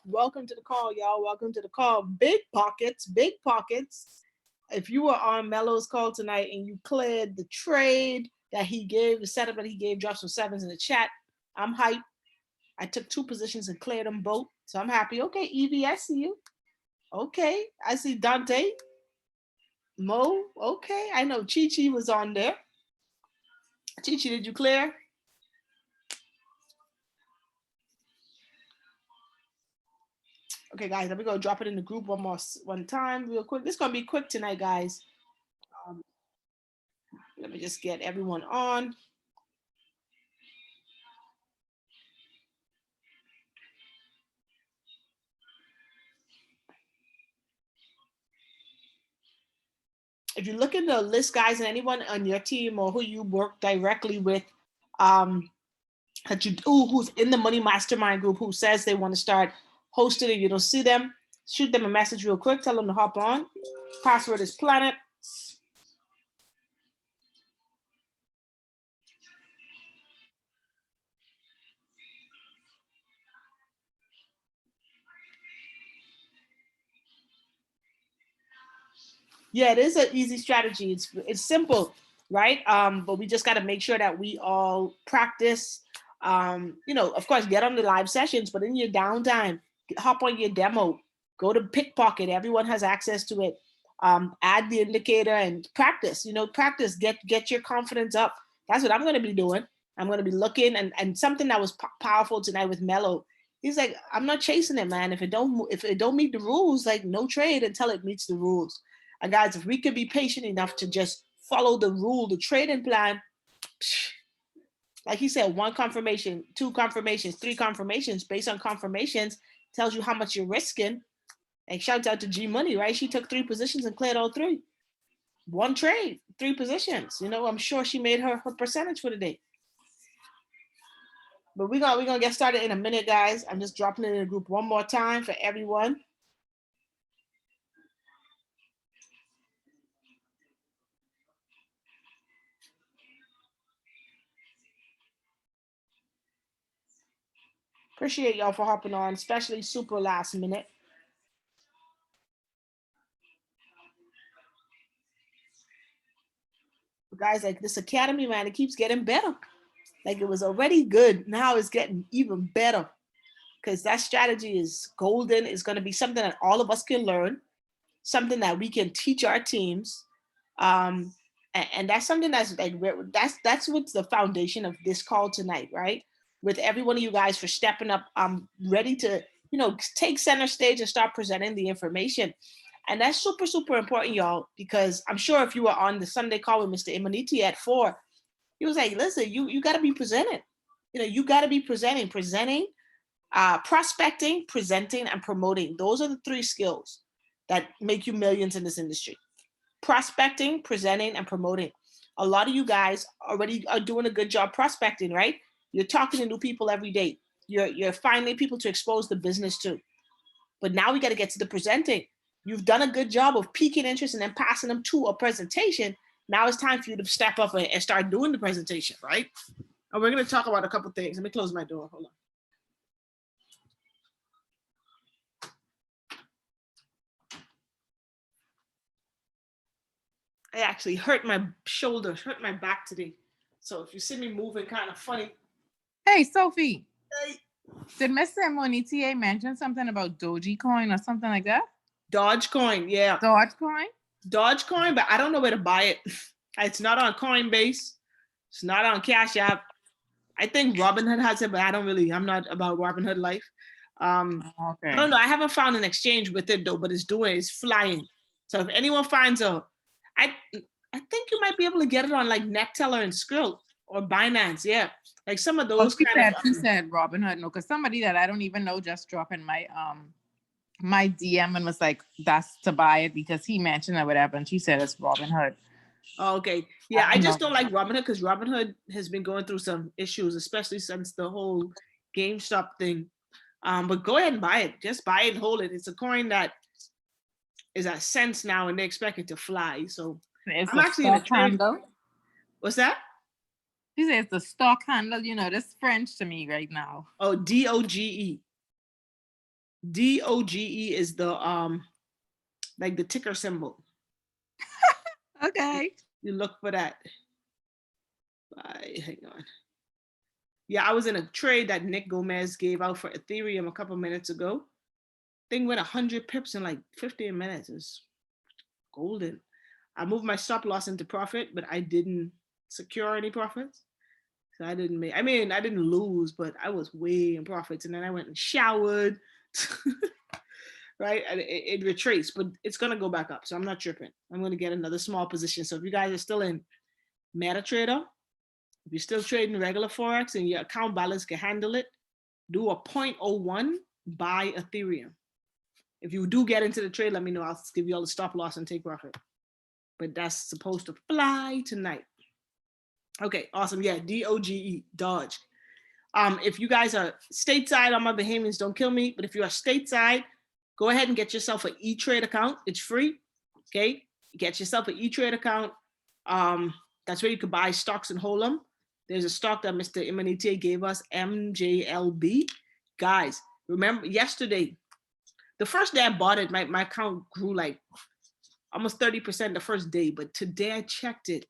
Welcome to the call, y'all. Welcome to the call. Big pockets, big pockets. If you were on Mello's call tonight and you cleared the trade that he gave, the setup that he gave, drop some sevens in the chat. I'm hyped. I took 2 positions and cleared them both. So I'm happy. Okay, Evie, I see you. Okay, I see Dante. Mo, okay. I know Chi Chi was on there. Chi Chi, did you clear? Okay, guys, let me go drop it in the group one time real quick. This is going to be quick tonight, guys. Let me just get everyone on. If you look in the list, guys, and anyone on your team or who you work directly with, who's in the Money Mastermind group, who says they want to start hosting it, you don't see them, shoot them a message real quick, tell them to hop on. Password is Planet. Yeah, it is an easy strategy. It's simple, right? But we just got to make sure that we all practice. Of course, get on the live sessions, but in your downtime, hop on your demo. Go to Pickpocket. Everyone has access to it. Add the indicator and practice. Practice. Get your confidence up. That's what I'm going to be doing. I'm going to be looking and something that was powerful tonight with Mello. He's like, I'm not chasing it, man. If it don't meet the rules, like no trade until it meets the rules. And guys, if we could be patient enough to just follow the rule, the trading plan, like he said, 1 confirmation, 2 confirmations, 3 confirmations, based on confirmations, tells you how much you're risking. And shout out to G Money, right? She took 3 positions and cleared all 3. 1 trade, 3 positions. I'm sure she made her percentage for the day. But we're gonna get started in a minute, guys. I'm just dropping it in the group one more time for everyone. Appreciate y'all for hopping on, especially super last minute. But guys, like this academy, man, it keeps getting better. Like it was already good. Now it's getting even better because that strategy is golden. It's going to be something that all of us can learn, something that we can teach our teams. And that's something that's like, that's what's the foundation of this call tonight, right? With every one of you guys for stepping up. I'm ready to, take center stage and start presenting the information. And that's super, super important, y'all, because I'm sure if you were on the Sunday call with Mr. Imaniti at 4, he was like, listen, you got to be presented. You got to be presenting, prospecting, presenting, and promoting. Those are the 3 skills that make you millions in this industry. Prospecting, presenting, and promoting. A lot of you guys already are doing a good job prospecting, right? You're talking to new people every day. You're finding people to expose the business to. But now we got to get to the presenting. You've done a good job of piquing interest and then passing them to a presentation. Now it's time for you to step up and start doing the presentation, right? And we're going to talk about a couple things. Let me close my door. Hold on. I actually hurt my shoulder, hurt my back today. So if you see me moving kind of funny. Hey, Sophie. Hey. Did Mr. Monetier mention something about Dogecoin or something like that? Dogecoin, yeah. Dogecoin, but I don't know where to buy it. It's not on Coinbase. It's not on Cash App. I think Robinhood has it, but I'm not about Robinhood life. Okay. I don't know. I haven't found an exchange with it though, but it's flying. So if anyone finds I think you might be able to get it on like Neteller and Skrill or Binance. Yeah. Like some of those she said Robinhood, no, because somebody that I don't even know just dropped in my my DM and was like, that's to buy it because he mentioned or whatever, and she said it's Robinhood. Oh, okay. Yeah, I just don't like Robinhood because Robinhood has been going through some issues, especially since the whole GameStop thing. But go ahead and buy it. Just buy it and hold it. It's a coin that is at cents now and they expect it to fly. So I'm actually in a trade. What's that? She says the stock handle, that's French to me right now. Oh, DOGE. DOGE is the like the ticker symbol. Okay. You look for that. Hang on. Yeah, I was in a trade that Nick Gomez gave out for Ethereum a couple minutes ago. Thing went 100 pips in like 15 minutes. It's golden. I moved my stop loss into profit, but I didn't secure any profits. So I didn't make, I mean, I didn't lose, but I was way in profits. And then I went and showered, right? And it retraced, but it's going to go back up. So I'm not tripping. I'm going to get another small position. So if you guys are still in MetaTrader, if you're still trading regular Forex and your account balance can handle it, do a 0.01 buy Ethereum. If you do get into the trade, let me know. I'll give you all the stop loss and take profit. But that's supposed to fly tonight. Okay, awesome. Yeah, DOGE, Dodge. If you guys are stateside on my Bahamians, don't kill me. But if you are stateside, go ahead and get yourself an E-Trade account. It's free. Okay, get yourself an E-Trade account. That's where you could buy stocks and hold them. There's a stock that Mr. Imanite gave us, MJLB. Guys, remember yesterday, the first day I bought it, my account grew like almost 30% the first day. But today I checked it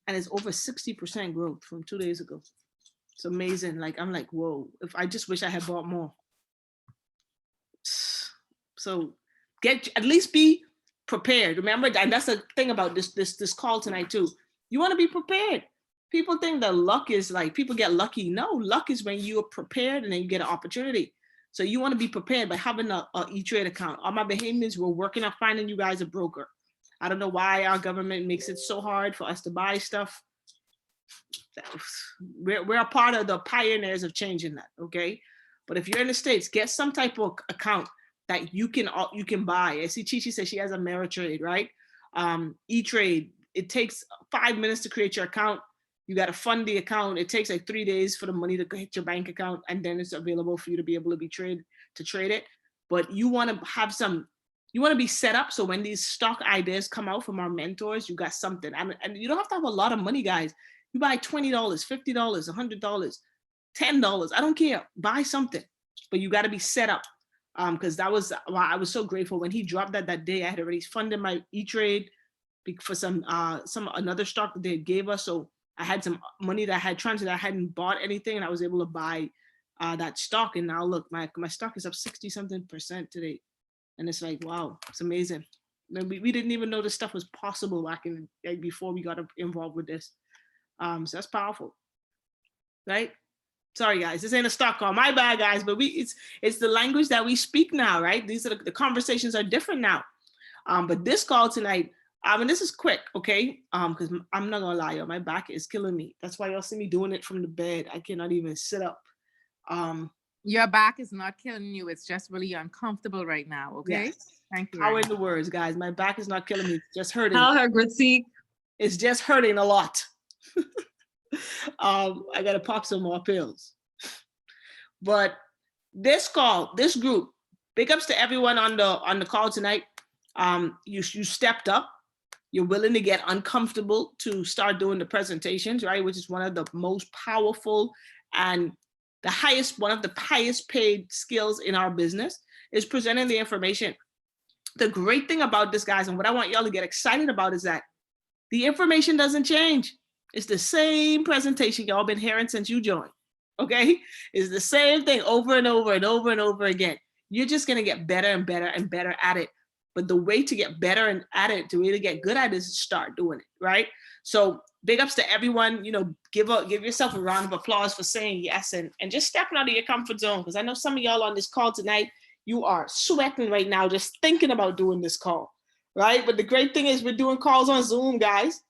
and it's over 60% growth from 2 days ago. It's amazing. Like, I'm like, whoa, if I just wish I had bought more. So at least be prepared. Remember, and that's the thing about this call tonight too. You want to be prepared. People think that luck is like, people get lucky. No, luck is when you are prepared and then you get an opportunity. So you want to be prepared by having a E-Trade account. All my Bahamians, we're working on finding you guys a broker. I don't know why our government makes it so hard for us to buy stuff. We're a part of the pioneers of changing that, okay? But if you're in the States, get some type of account that you can buy. I see Chichi says she has a Ameritrade, right? E-Trade, it takes 5 minutes to create your account. You got to fund the account. It takes like 3 days for the money to hit your bank account, and then it's available for you to be able to trade it. But you want to have you want to be set up so when these stock ideas come out from our mentors, you got something. And you don't have to have a lot of money, guys. You buy $20, $50, $100, $10. I don't care. Buy something, but you got to be set up. Because that was why I was so grateful when he dropped that day. I had already funded my E-Trade for some another stock that they gave us. So I had some money that I had transferred. I hadn't bought anything, and I was able to buy that stock. And now look, my stock is up 60-something% today, and it's like, wow, it's amazing. And we didn't even know this stuff was possible back in before we got involved with this. So that's powerful, right? Sorry guys, this ain't a stock call. My bad, guys. But it's the language that we speak now, right? These are the conversations are different now. But this call tonight. And this is quick, okay? Because I'm not gonna lie, y'all, my back is killing me. That's why y'all see me doing it from the bed. I cannot even sit up. Your back is not killing you. It's just really uncomfortable right now, okay? Yes. Thank you. How in the words, guys? My back is not killing me. It's just hurting. Tell her, Gritzy. It's just hurting a lot. I gotta pop some more pills. But this group, big ups to everyone on the call tonight. You stepped up. You're willing to get uncomfortable to start doing the presentations, right? Which is one of the most powerful and one of the highest paid skills in our business is presenting the information. The great thing about this, guys, and what I want y'all to get excited about is that the information doesn't change. It's the same presentation y'all been hearing since you joined, okay? It's the same thing over and over and over and over again. You're just gonna get better and better and better at it. But the way to get better and at it, to really get good at it, is start doing it, right? So big ups to everyone. Give yourself a round of applause for saying yes and just stepping out of your comfort zone. Because I know some of y'all on this call tonight, you are sweating right now just thinking about doing this call, right? But the great thing is we're doing calls on Zoom, guys.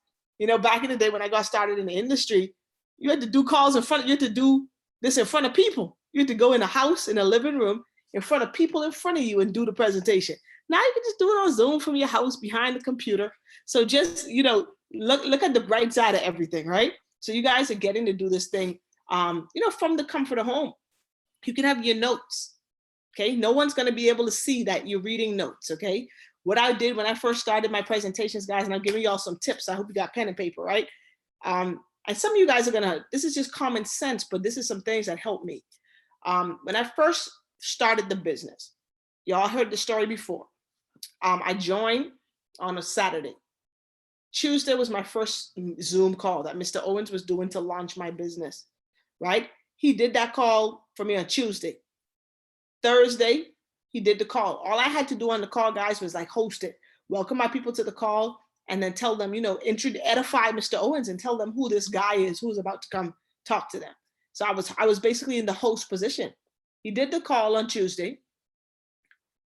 Back in the day when I got started in the industry, you had to do calls you had to do this in front of people. You had to go in a house, in a living room, in front of people in front of you and do the presentation. Now you can just do it on Zoom from your house behind the computer. So just, look at the bright side of everything, right? So you guys are getting to do this thing, from the comfort of home. You can have your notes, okay? No one's going to be able to see that you're reading notes, okay? What I did when I first started my presentations, guys, and I'm giving y'all some tips. I hope you got pen and paper, right? And some of you guys are this is just common sense, but this is some things that helped me. When I first started the business. Y'all heard the story before. I joined on a Saturday. Tuesday was my first Zoom call that Mr. Owens was doing to launch my business, right? He did that call for me on Tuesday. Thursday, he did the call. All I had to do on the call, guys, was like host it, welcome my people to the call, and then tell them, edify Mr. Owens and tell them who this guy is, who's about to come talk to them. So I was basically in the host position. He did the call on Tuesday.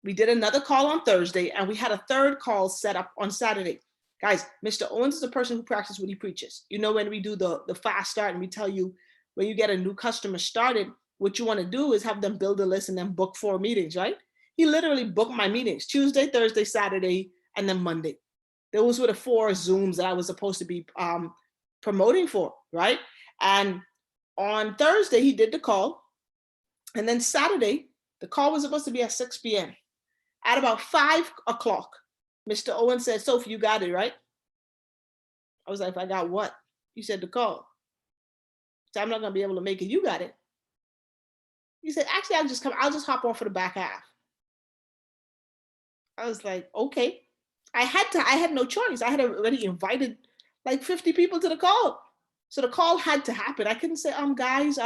We did another call on Thursday, and we had a third call set up on Saturday. Guys, Mr. Owens is a person who practices what he preaches. When we do the fast start and we tell you when you get a new customer started, what you want to do is have them build a list and then book 4 meetings, right? He literally booked my meetings Tuesday, Thursday, Saturday, and then Monday. Those were the 4 Zooms that I was supposed to be promoting for, right? And on Thursday, he did the call. And then Saturday, the call was supposed to be at 6 p.m. At about 5 o'clock, Mr. Owens said, Sophie, you got it, right? I was like, I got what? You said the call. So I'm not going to be able to make it. You got it. He said, actually, I'll just hop on for the back half. I was like, okay. I had no choice. I had already invited like 50 people to the call. So the call had to happen. I couldn't say, guys,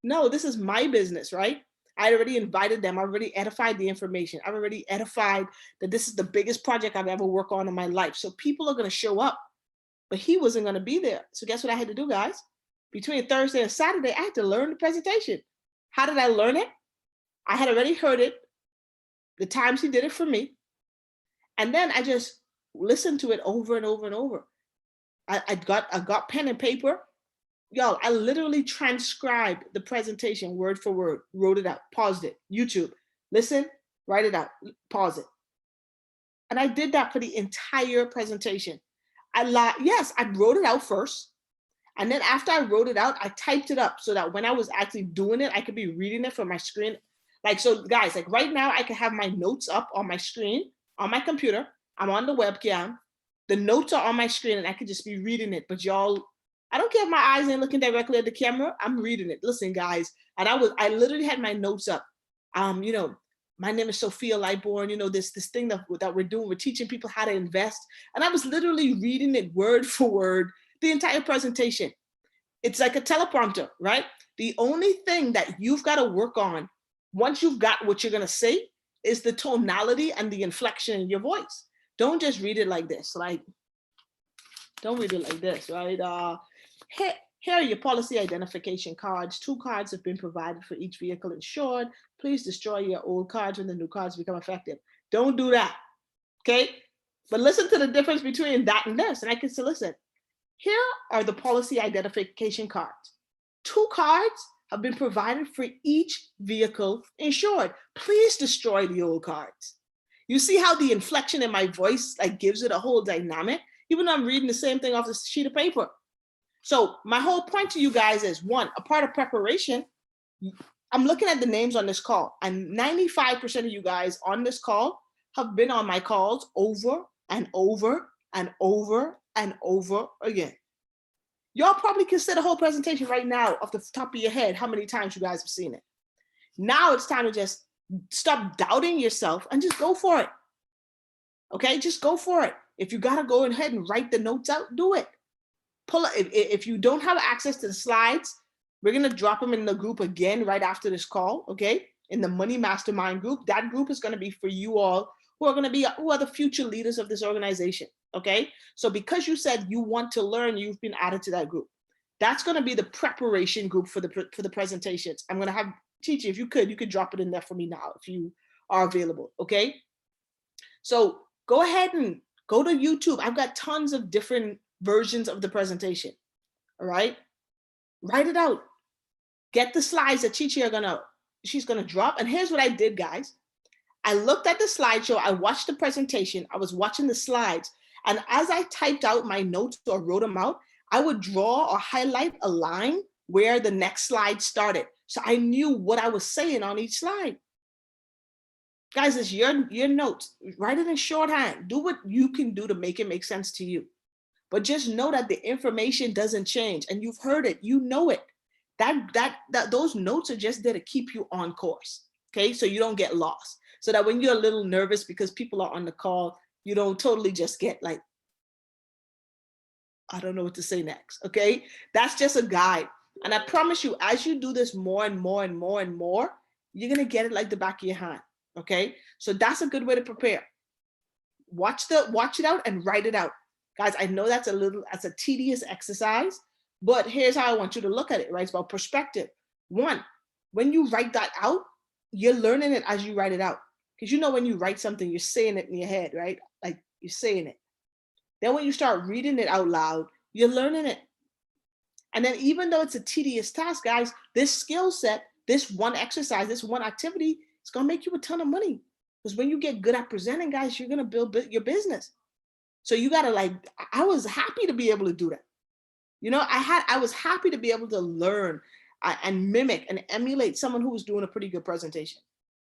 no, this is my business, right? I already invited them. I already edified the information. I've already edified that this is the biggest project I've ever worked on in my life. So people are going to show up, but he wasn't going to be there. So guess what I had to do, guys? Between Thursday and Saturday, I had to learn the presentation. How did I learn it? I had already heard it the times he did it for me. And then I just listened to it over and over and over. I got pen and paper. Yo, I literally transcribed the presentation word for word, wrote it out, paused it, YouTube, listen, write it out, pause it. And I did that for the entire presentation. I wrote it out first. And then after I wrote it out, I typed it up so that when I was actually doing it, I could be reading it from my screen. So guys, right now I can have my notes up on my screen, on my computer. I'm on the webcam. The notes are on my screen and I could just be reading it. But y'all, I don't care if my eyes ain't looking directly at the camera. I'm reading it. Listen, guys. And I literally had my notes up. My name is Sophia Lightbourne. This thing that we're doing, we're teaching people how to invest. And I was literally reading it word for word, the entire presentation. It's like a teleprompter, right? The only thing that you've got to work on once you've got what you're going to say is the tonality and the inflection in your voice. Don't just read it like this. Don't read it like this, right? Here are your policy identification cards. 2 cards have been provided for each vehicle insured. Please destroy your old cards when the new cards become effective. Don't do that, okay? But listen to the difference between that and this. And I can say, listen, here are the policy identification cards. 2 cards have been provided for each vehicle insured. Please destroy the old cards. You see how the inflection in my voice gives it a whole dynamic, even though I'm reading the same thing off this sheet of paper. So my whole point to you guys is, 1, a part of preparation. I'm looking at the names on this call, and 95% of you guys on this call have been on my calls over and over and over and over again. Y'all probably can say the whole presentation right now off the top of your head, how many times you guys have seen it. Now it's time to just stop doubting yourself and just go for it. Okay, just go for it. If you got to go ahead and write the notes out, do it. If you don't have access to the slides, we're going to drop them in the group again right after this call, okay? In the Money Mastermind group. That group is going to be for you all who are the future leaders of this organization, okay? So because you said you want to learn, you've been added to that group. That's going to be the preparation group for the presentations. I'm going to have Chichi, if you could drop it in there for me now if you are available, okay? So go ahead and go to YouTube. I've got tons of different versions of the presentation, all right? Write it out. Get the slides that Chichi she's gonna drop. And here's what I did, guys. I looked at the slideshow, I watched the presentation, I was watching the slides, and as I typed out my notes or wrote them out, I would draw or highlight a line where the next slide started. So I knew what I was saying on each slide. Guys, it's your notes. Write it in shorthand. Do what you can do to make it make sense to you. But just know that the information doesn't change, and you've heard it, you know it. Those notes are just there to keep you on course. Okay, so you don't get lost. So that when you're a little nervous because people are on the call, you don't totally just get like, I don't know what to say next. Okay, that's just a guide. And I promise you, as you do this more and more and more and more, you're gonna get it like the back of your hand. Okay, so that's a good way to prepare. Watch it out and write it out. Guys, I know that's a tedious exercise, but here's how I want you to look at it, right? It's about perspective. One, when you write that out, you're learning it as you write it out. Because you know when you write something, you're saying it in your head, right? Like you're saying it. Then when you start reading it out loud, you're learning it. And then even though it's a tedious task, guys, this skill set, this one exercise, this one activity, it's going to make you a ton of money. Because when you get good at presenting, guys, you're going to build your business. So you got to I was happy to be able to do that. You know, I was happy to be able to learn and mimic and emulate someone who was doing a pretty good presentation.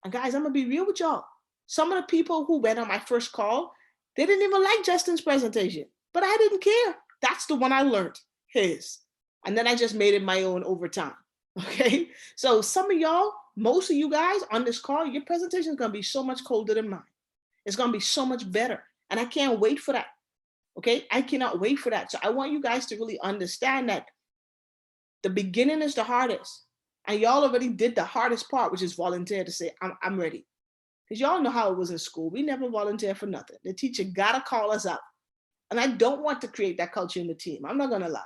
And guys, I'm going to be real with y'all. Some of the people who went on my first call, they didn't even like Justin's presentation, but I didn't care. That's the one I learned, his. And then I just made it my own over time. Okay. So some of y'all, most of you guys on this call, your presentation is going to be so much colder than mine. It's going to be so much better. And I can't wait for that. Okay. I cannot wait for that. So I want you guys to really understand that the beginning is the hardest. And y'all already did the hardest part, which is volunteer to say, I'm ready. Because y'all know how it was in school. We never volunteer for nothing. The teacher got to call us out. And I don't want to create that culture in the team. I'm not going to lie.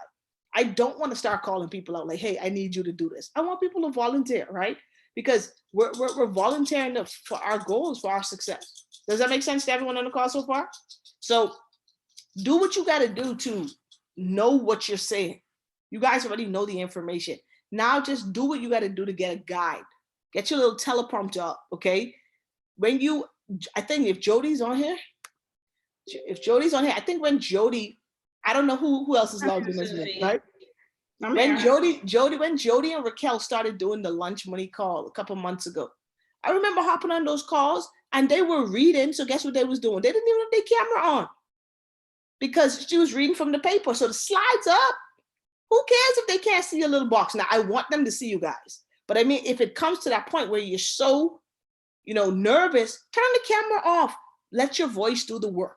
I don't want to start calling people out like, hey, I need you to do this. I want people to volunteer, right? Because we're volunteering for our goals, for our success. Does that make sense to everyone on the call so far? So do what you got to do to know what you're saying. You guys already know the information. Now just do what you got to do to get a guide. Get your little teleprompter up, okay? I think if Jody's on here, I think when Jody, I don't know who else is logged in this room, right? When Jody and Raquel started doing the lunch money call a couple months ago, I remember hopping on those calls and they were reading. So guess what they was doing? They didn't even have their camera on because she was reading from the paper. So the slides up. Who cares if they can't see your little box? Now, I want them to see you guys. But I mean, if it comes to that point where you're so, nervous, turn the camera off. Let your voice do the work.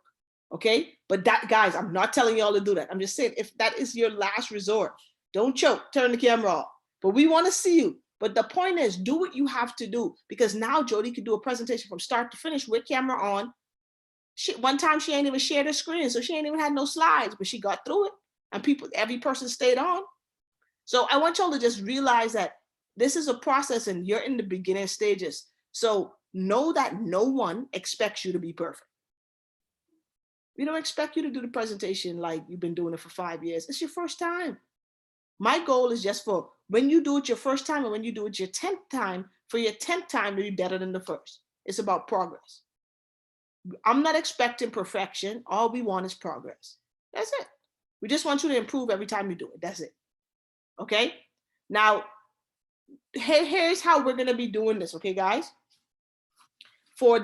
Okay? But that, guys, I'm not telling y'all to do that. I'm just saying, if that is your last resort, don't choke, turn the camera off. But we want to see you. But the point is, do what you have to do. Because now Jody could do a presentation from start to finish with camera on. One time she ain't even shared her screen, so she ain't even had no slides, but she got through it. And every person stayed on. So I want y'all to just realize that this is a process and you're in the beginning stages. So know that no one expects you to be perfect. We don't expect you to do the presentation like you've been doing it for 5 years. It's your first time. My goal is just for when you do it your first time and when you do it your 10th time, for your 10th time to be better than the first. It's about progress. I'm not expecting perfection. All we want is progress. That's it. We just want you to improve every time you do it. That's it. Okay? Now, here's how we're going to be doing this, okay, guys? For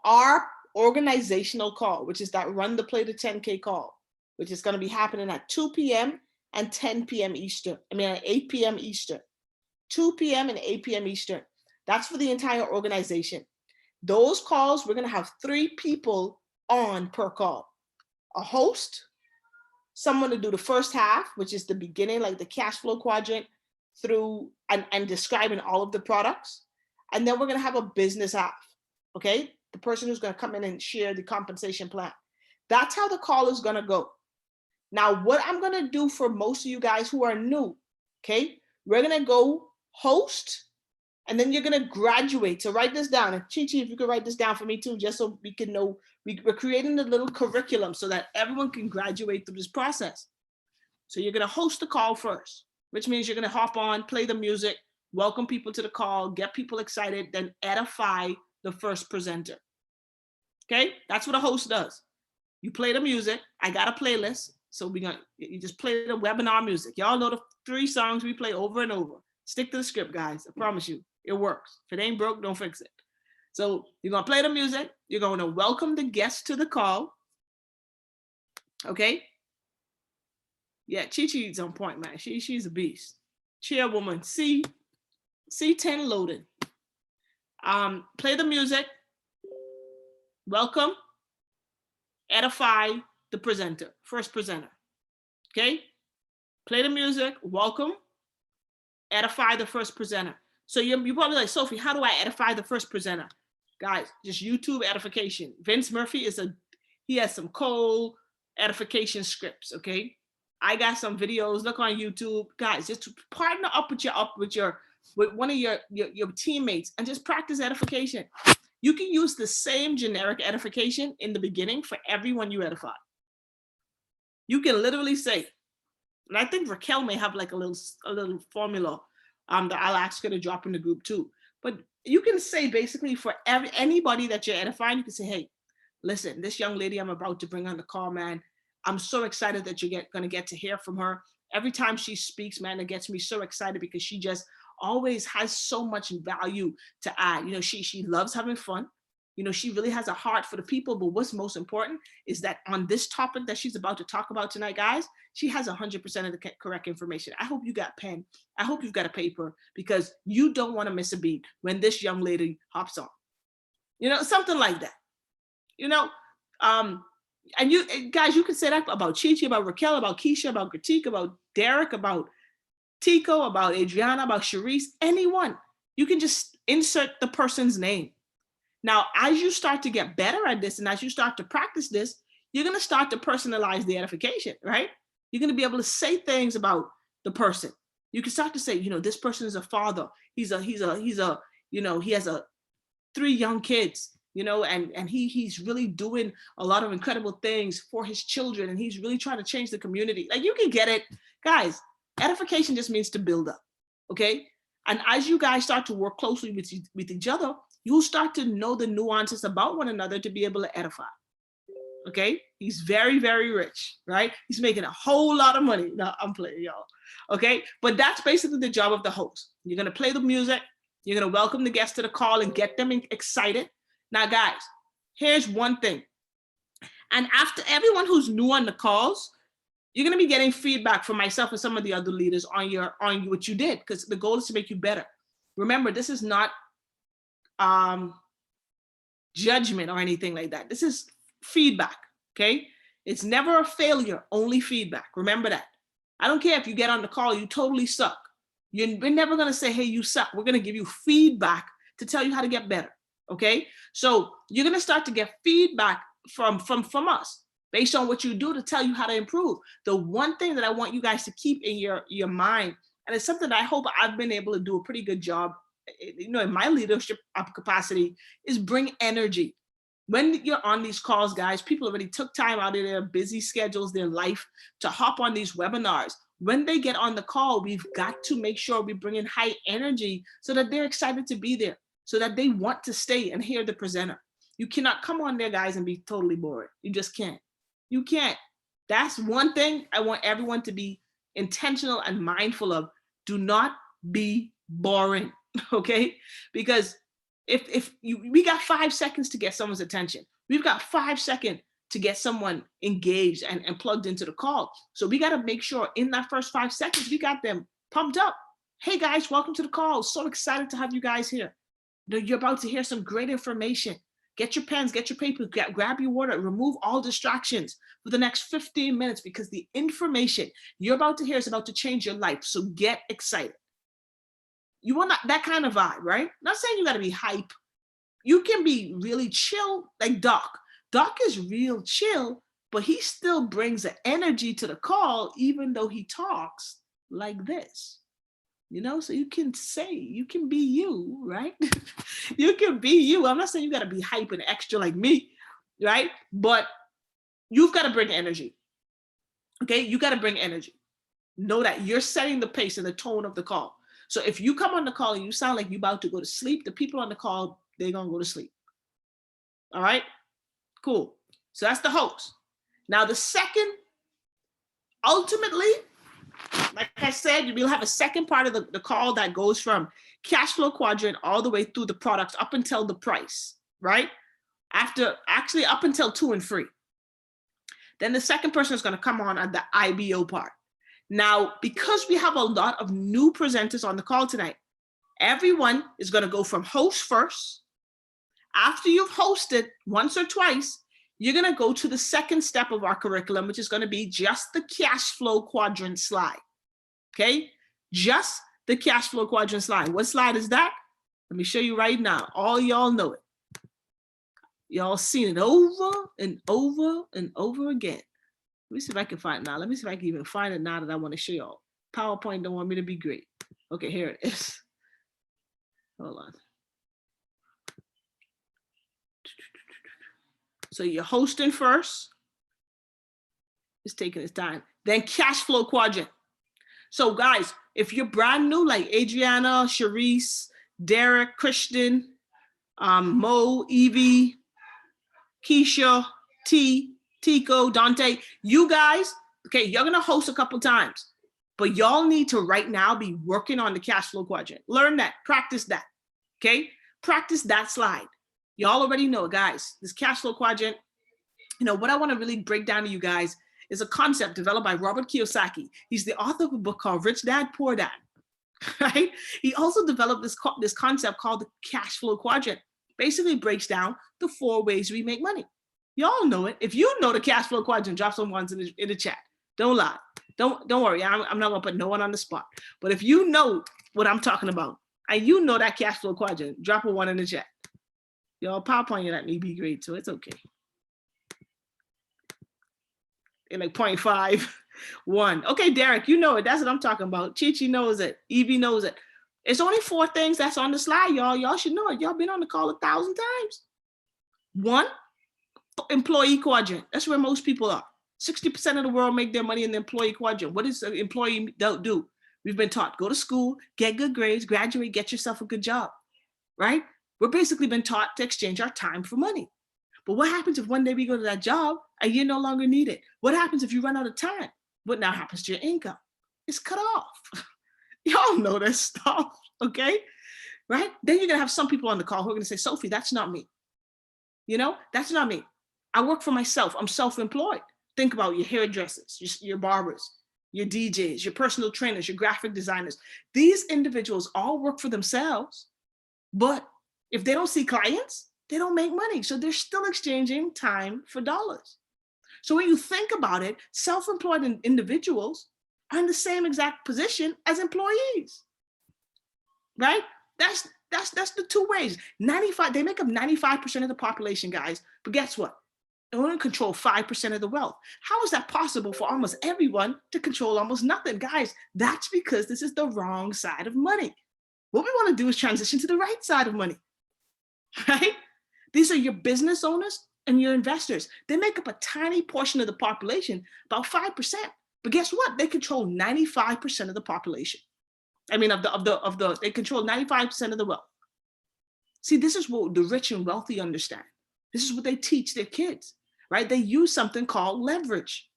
our organizational call, which is that Run the Play to 10K call, which is going to be happening at 2 p.m. and 10 p.m. Eastern. At 8 p.m. Eastern. 2 p.m. and 8 p.m. Eastern. That's for the entire organization. Those calls, we're going to have 3 people on per call. A host, someone to do the first half, which is the beginning, like the cash flow quadrant through and describing all of the products. And then we're going to have a business half, okay? The person who's going to come in and share the compensation plan. That's how the call is going to go. Now, what I'm going to do for most of you guys who are new, okay? We're going to go host, and then you're going to graduate. So write this down. And Chi-Chi, if you could write this down for me too, just so we can know. We're creating a little curriculum so that everyone can graduate through this process. So you're going to host the call first, which means you're going to hop on, play the music, welcome people to the call, get people excited, then edify the first presenter. Okay? That's what a host does. You play the music. I got a playlist. So you just play the webinar music. Y'all know the 3 songs we play over and over. Stick to the script, guys. I promise you, it works. If it ain't broke, don't fix it. So you're going to play the music. You're going to welcome the guests to the call. Okay? Yeah, Chi-Chi's on point, man. She's a beast. Chairwoman, C10 loaded. Play the music, welcome, edify the presenter, first presenter. Okay? Play the music, welcome, edify the first presenter. So you're probably like, Sophie, how do I edify the first presenter? Guys, just YouTube edification. Vince Murphy he has some cold edification scripts, okay? I got some videos, look on YouTube. Guys, just partner up with one of your teammates and just practice edification. You can use the same generic edification in the beginning for everyone you edify. You can literally say, and I think Raquel may have like a little formula that I'll ask her to drop in the group too. But you can say basically for anybody that you're edifying, you can say, hey, listen, this young lady I'm about to bring on the call, man, I'm so excited that you're going to get to hear from her. Every time she speaks, man, it gets me so excited because she just always has so much value to add. You know, she loves having fun. You know, she really has a heart for the people. But what's most important is that on this topic that she's about to talk about tonight, guys, she has 100% of the correct information. I hope you got a pen. I hope you've got a paper because you don't want to miss a beat when this young lady hops on. You know, something like that. You know, and you guys, you can say that about Chichi, about Raquel, about Keisha, about Gratique, about Derek, about Tico, about Adriana, about Sharice, anyone. You can just insert the person's name. Now, as you start to get better at this and as you start to practice this, you're going to start to personalize the edification, right? You're going to be able to say things about the person. You can start to say, you know, this person is a father. He's a, you know, he has 3 young kids, you know, and he's really doing a lot of incredible things for his children. And he's really trying to change the community. Like, you can get it. Guys, edification just means to build up. Okay. And as you guys start to work closely with each other, you'll start to know the nuances about one another to be able to edify. Okay. He's very, very rich, right? He's making a whole lot of money. No, I'm playing, y'all. Okay. But that's basically the job of the host. You're going to play the music. You're going to welcome the guests to the call and get them excited. Now, guys, here's one thing. And after everyone who's new on the calls, you're going to be getting feedback from myself and some of the other leaders on what you did, because the goal is to make you better. Remember, this is not judgment or anything like that. This is feedback, okay? It's never a failure, only feedback. Remember that. I don't care if you get on the call, you totally suck. We're never going to say, hey, you suck. We're going to give you feedback to tell you how to get better, okay? So you're going to start to get feedback from us based on what you do to tell you how to improve. The one thing that I want you guys to keep in your mind, and it's something that I hope I've been able to do a pretty good job, you know, in my leadership capacity, is bring energy. When you're on these calls, guys, people already took time out of their busy schedules, their life, to hop on these webinars. When they get on the call, we've got to make sure we bring in high energy so that they're excited to be there, so that they want to stay and hear the presenter. You cannot come on there, guys, and be totally bored. You just can't. You can't. That's one thing I want everyone to be intentional and mindful of. Do not be boring, okay? Because we got 5 seconds to get someone's attention. We've got 5 seconds to get someone engaged and plugged into the call. So we got to make sure in that first 5 seconds, we got them pumped up. Hey guys, welcome to the call. So excited to have you guys here. You're about to hear some great information. Get your pens, get your paper, grab your water, remove all distractions for the next 15 minutes, because the information you're about to hear is about to change your life. So get excited. You want that kind of vibe, right? Not saying you got to be hype. You can be really chill, like Doc. Doc is real chill, but he still brings the energy to the call, even though he talks like this. You know, so you can be you, right? You can be you. I'm not saying you got to be hype and extra like me, right? But you've got to bring energy. Okay, you got to bring energy. Know that you're setting the pace and the tone of the call. So if you come on the call and you sound like you're about to go to sleep, the people on the call, they're going to go to sleep. All right, cool. So that's the host. Now the second, ultimately, like I said, you'll have a second part of the call that goes from cash flow quadrant all the way through the products up until the price, right? Actually up until 2 and 3. Then the second person is going to come on at the IBO part. Now, because we have a lot of new presenters on the call tonight, Everyone is going to go from host first. After you've hosted once or twice, you're going to go to the second step of our curriculum, which is going to be just the cash flow quadrant slide. Okay, just the cash flow quadrant slide. What slide is that? Let me show you right now. All y'all know it. Y'all seen it over and over and over again. Let me see if I can find it now. Let me see if I can even find it now that I want to show y'all. PowerPoint don't want me to be great. Okay, here it is. Hold on. So you're hosting first. It's taking its time. Then cash flow quadrant. So guys, if you're brand new, like Adriana, Sharice, Derek, Christian, Mo, Evie, Keisha, T, Tico, Dante, you guys, okay, you're gonna host a couple times, but y'all need to right now be working on the cash flow quadrant. Learn that, practice that, okay? Practice that slide. Y'all already know, guys, this cash flow quadrant, you know, what I wanna really break down to you guys is a concept developed by Robert Kiyosaki. He's the author of a book called Rich Dad, Poor Dad, right? He also developed this concept called the cash flow quadrant. Basically breaks down the 4 ways we make money. Y'all know it. If you know the cash flow quadrant, drop some ones in the chat. Don't lie. Don't worry. I'm not gonna put no one on the spot. But if you know what I'm talking about and you know that cash flow quadrant, drop a 1 in the chat. Y'all PowerPoint you let me be great, so it's okay. In like 0.5, 1. Okay, Derek, you know it. That's what I'm talking about. Chichi knows it. Evie knows it. It's only 4 things that's on the slide, y'all. Y'all should know it. Y'all been on the call 1,000 times. 1, employee quadrant. That's where most people are. 60% of the world make their money in the employee quadrant. What does an employee do? We've been taught, go to school, get good grades, graduate, get yourself a good job, right? We're basically been taught to exchange our time for money. But what happens if one day we go to that job and you no longer need it? What happens if you run out of time? What now happens to your income? It's cut off. Y'all know this stuff, okay? Right? Then you're gonna have some people on the call who are gonna say, Sophie, that's not me. You know, that's not me. I work for myself. I'm self-employed. Think about your hairdressers, your barbers, your DJs, your personal trainers, your graphic designers. These individuals all work for themselves, but if they don't see clients, they don't make money. So they're still exchanging time for dollars. So when you think about it, self-employed individuals are in the same exact position as employees, right? That's the 2 ways. 95, they make up 95% of the population, guys. But guess what? They only control 5% of the wealth. How is that possible for almost everyone to control almost nothing? Guys, that's because this is the wrong side of money. What we want to do is transition to the right side of money, right? These are your business owners and your investors. They make up a tiny portion of the population, about 5%. But guess what? They control 95% of the population. I mean, they control 95% of the wealth. See, this is what the rich and wealthy understand. This is what they teach their kids, right? They use something called leverage.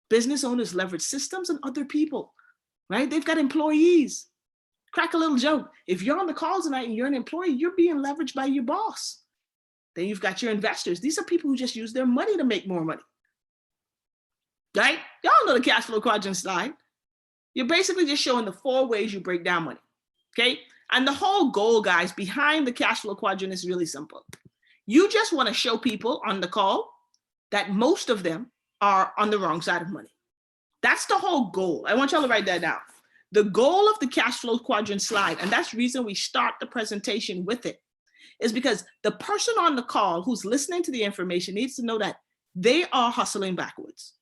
Business owners leverage systems and other people, right? They've got employees. Crack a little joke. If you're on the call tonight and you're an employee, you're being leveraged by your boss. Then you've got your investors. These are people who just use their money to make more money, right? Y'all know the cash flow quadrant slide. You're basically just showing the 4 ways you break down money, okay? And the whole goal, guys, behind the cash flow quadrant is really simple. You just want to show people on the call that most of them are on the wrong side of money. That's the whole goal. I want y'all to write that down. The goal of the cash flow quadrant slide, and that's the reason we start the presentation with it, is because the person on the call who's listening to the information needs to know that they are hustling backwards.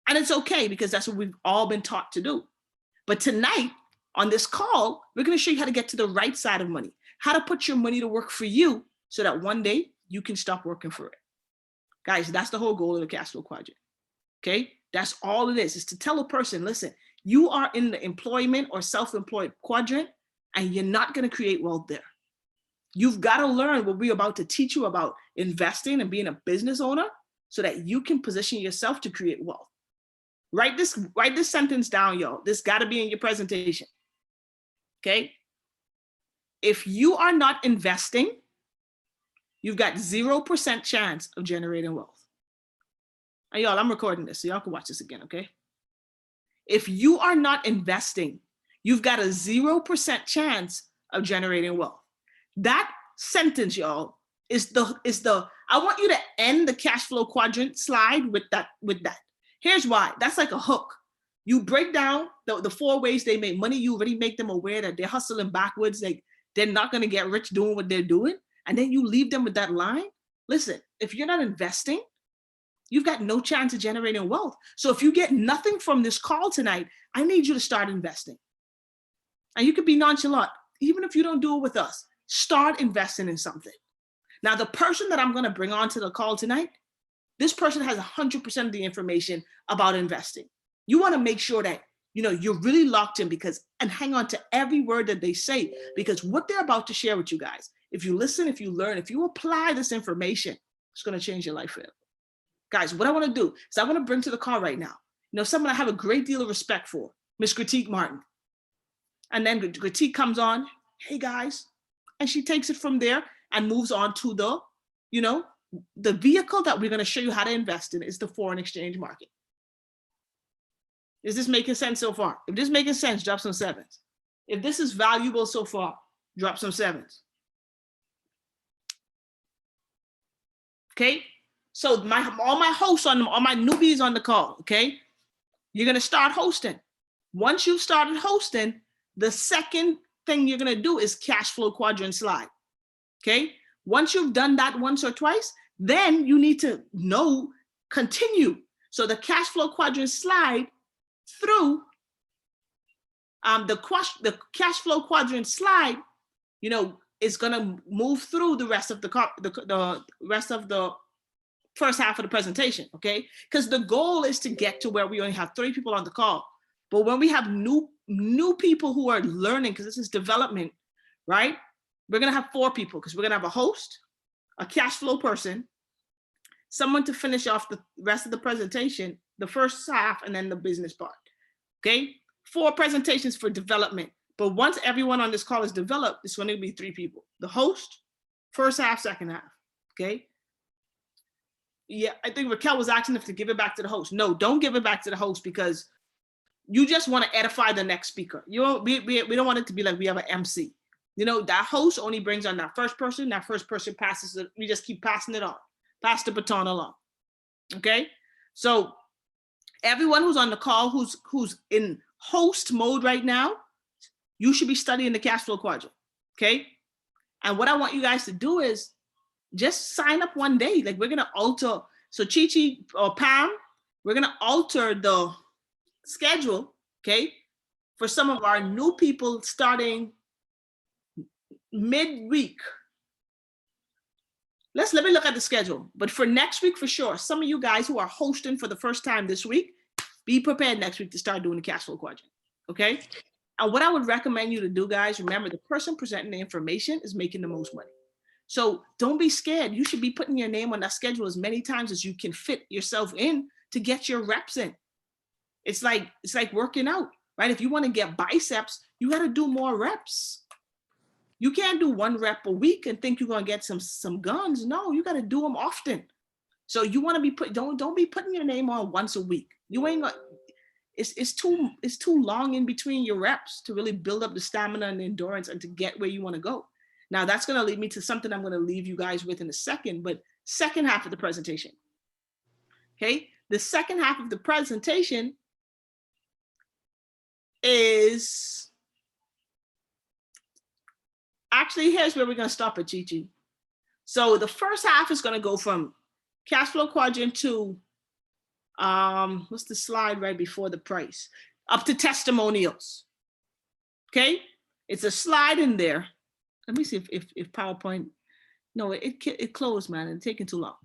And it's okay because that's what we've all been taught to do. But tonight on this call, we're going to show you how to get to the right side of money, how to put your money to work for you so that one day you can stop working for it. Guys, that's the whole goal of the cash flow quadrant. Okay, that's all it is to tell a person, listen, you are in the employment or self-employed quadrant and you're not going to create wealth there. You've got to learn what we're about to teach you about investing and being a business owner so that you can position yourself to create wealth. Write this sentence down, y'all. This got to be in your presentation. Okay. If you are not investing, you've got 0% chance of generating wealth. And y'all, I'm recording this so y'all can watch this again, okay? If you are not investing, you've got a 0% chance of generating wealth. That sentence, y'all, is the I want you to end the cash flow quadrant slide with that. Here's why. That's like a hook. You break down the 4 ways they make money. You already make them aware that they're hustling backwards. They're not going to get rich doing what they're doing. And then you leave them with that line. Listen, if you're not investing, you've got no chance of generating wealth. So if you get nothing from this call tonight, I need you to start investing. And you could be nonchalant. Even if you don't do it with us, start investing in something. Now, the person that I'm going to bring on to the call tonight, this person has 100% of the information about investing. You want to make sure that, you're really locked in and hang on to every word that they say, because what they're about to share with you guys, if you listen, if you learn, if you apply this information, it's going to change your life forever. Guys, what I want to do is I want to bring to the call right now, someone I have a great deal of respect for, Miss Critique Martin. And then Critique comes on, hey guys, and she takes it from there and moves on to the vehicle that we're going to show you how to invest in is the foreign exchange market. Is this making sense so far? If this is making sense, drop some 7s. If this is valuable so far, drop some 7s. Okay? So all my hosts all my newbies on the call, okay? You're going to start hosting. Once you've started hosting, the second thing you're going to do is cash flow quadrant slide. Okay? Once you've done that once or twice, then you need to continue. So the cash flow quadrant slide through the cash flow quadrant slide, is going to move through the rest of the rest of the first half of the presentation, okay? Because the goal is to get to where we only have 3 people on the call. But when we have new people who are learning, because this is development, right? We're going to have 4 people, because we're going to have a host, a cash flow person, someone to finish off the rest of the presentation, the first half, and then the business part, okay? 4 presentations for development. But once everyone on this call is developed, it's going to be 3 people. The host, first half, second half, okay? Yeah, I think Raquel was asking if to give it back to the host. No, don't give it back to the host, because you just want to edify the next speaker. We don't want it to be like we have an MC. That host only brings on that first person passes it. We just keep passing it on, pass the baton along. Okay? So everyone who's on the call, who's in host mode right now, you should be studying the cash flow quadrant. Okay? And what I want you guys to do is just sign up one day. Like, we're gonna alter. So Chi or Pam, we're gonna alter the schedule, okay, for some of our new people starting midweek. Let me look at the schedule. But for next week, for sure, some of you guys who are hosting for the first time this week, be prepared next week to start doing the cash flow quadrant, okay? And what I would recommend you to do, guys, remember, the person presenting the information is making the most money. So don't be scared. You should be putting your name on that schedule as many times as you can fit yourself in to get your reps in. It's like working out, right? If you want to get biceps, you got to do more reps. You can't do 1 rep a week and think you're going to get some guns. No, you got to do them often. So you want to be don't be putting your name on once a week. You ain't gonna, it's too long in between your reps to really build up the stamina and the endurance and to get where you want to go. Now that's going to lead me to something I'm going to leave you guys with in a second, but second half of the presentation. Okay. The second half of the presentation is actually, here's where we're going to stop at, Chi-Chi. So the first half is going to go from cash flow quadrant to, what's the slide right before the price? Up to testimonials. Okay. It's a slide in there. Let me see if PowerPoint, no, it closed, man. It's taking too long.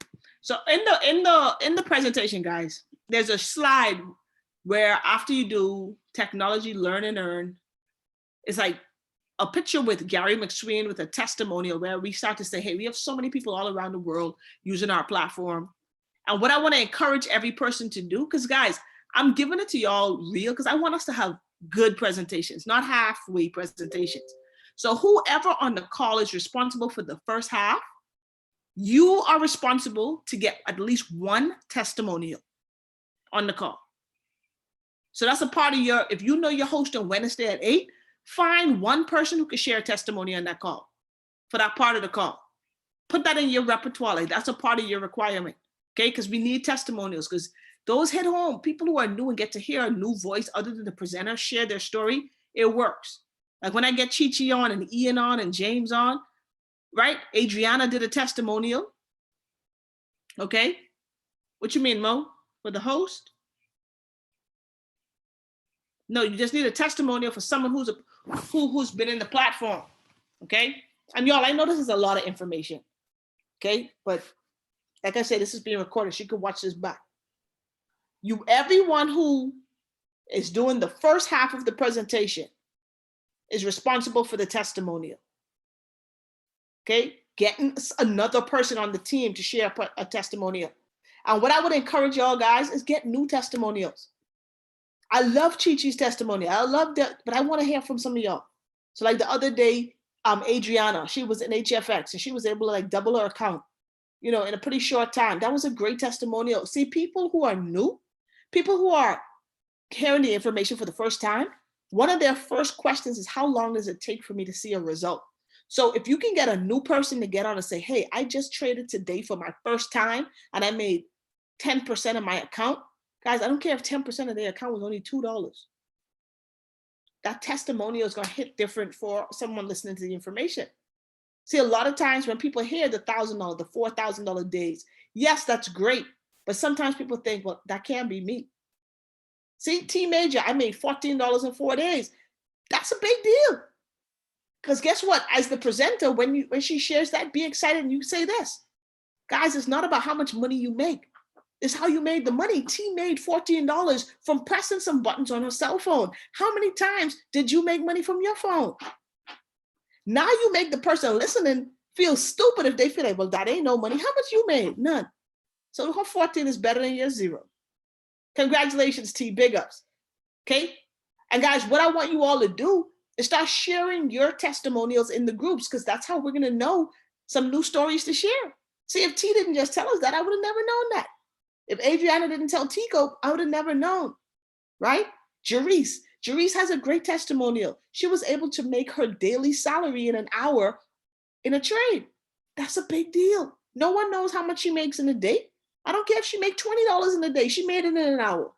So in the presentation, guys, there's a slide where after you do technology, learn and earn, it's like a picture with Gary McSween with a testimonial where we start to say, hey, we have so many people all around the world using our platform. And what I want to encourage every person to do, because guys, I'm giving it to y'all real, because I want us to have good presentations, not halfway presentations. So whoever on the call is responsible for the first half, you are responsible to get at least 1 testimonial on the call. So that's a part of your, if you know you're hosting Wednesday at 8, Find one person who can share a testimony on that call for that part of the call. Put that in your repertoire. Like that's a part of your requirement. Okay, because we need testimonials, because those hit home. People who are new and get to hear a new voice other than the presenter share their story, it works. Like when I get Chi on and Ian on and James on, right? Adriana did a testimonial. Okay. What you mean, Mo? For the host? No, you just need a testimonial for someone who's been in the platform. Okay. And y'all, I know this is a lot of information. Okay. But like I said, this is being recorded. So you can watch this back. Everyone who is doing the first half of the presentation is responsible for the testimonial. Okay. Getting another person on the team to share a testimonial. And what I would encourage y'all guys is get new testimonials. I love Chi-Chi's testimony. I love that, but I want to hear from some of y'all. So like the other day, Adriana, she was in HFX and she was able to like double her account, in a pretty short time. That was a great testimonial. See, people who are new, people who are hearing the information for the first time, one of their first questions is, how long does it take for me to see a result? So if you can get a new person to get on and say, hey, I just traded today for my first time and I made 10% of my account. Guys, I don't care if 10% of their account was only $2. That testimonial is going to hit different for someone listening to the information. See, a lot of times when people hear the $1,000, the $4,000 days, yes, that's great. But sometimes people think, well, that can't be me. See, T Major, I made $14 in 4 days. That's a big deal. Because guess what? As the presenter, when she shares that, be excited and you say this. Guys, it's not about how much money you make. It's how you made the money. T made $14 from pressing some buttons on her cell phone. How many times did you make money from your phone? Now you make the person listening feel stupid if they feel like, well, that ain't no money. How much you made? None. So her 14 is better than your 0. Congratulations, T. Big ups. Okay? And guys, what I want you all to do is start sharing your testimonials in the groups, because that's how we're going to know some new stories to share. See, if T didn't just tell us that, I would have never known that. If Adriana didn't tell Tico, I would have never known, right? Jerice has a great testimonial. She was able to make her daily salary in an hour in a trade. That's a big deal. No one knows how much she makes in a day. I don't care if she made $20 in a day. She made it in an hour.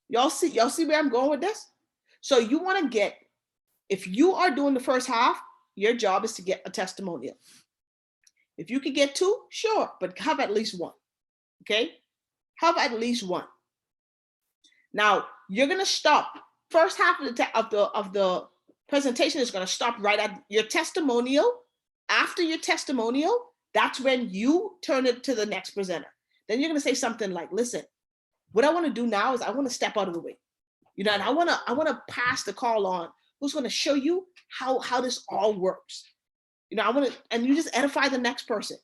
Y'all see where I'm going with this? So you want to get, if you are doing the first half, your job is to get a testimonial. If you could get 2, sure, but have at least 1. Okay? Have at least 1. Now you're gonna stop. First half of the presentation is gonna stop right at your testimonial. After your testimonial, that's when you turn it to the next presenter. Then you're gonna say something like, "Listen, what I want to do now is I want to step out of the way, and I want to pass the call on. Who's going to show you how this all works? I want to, and you just edify the next person,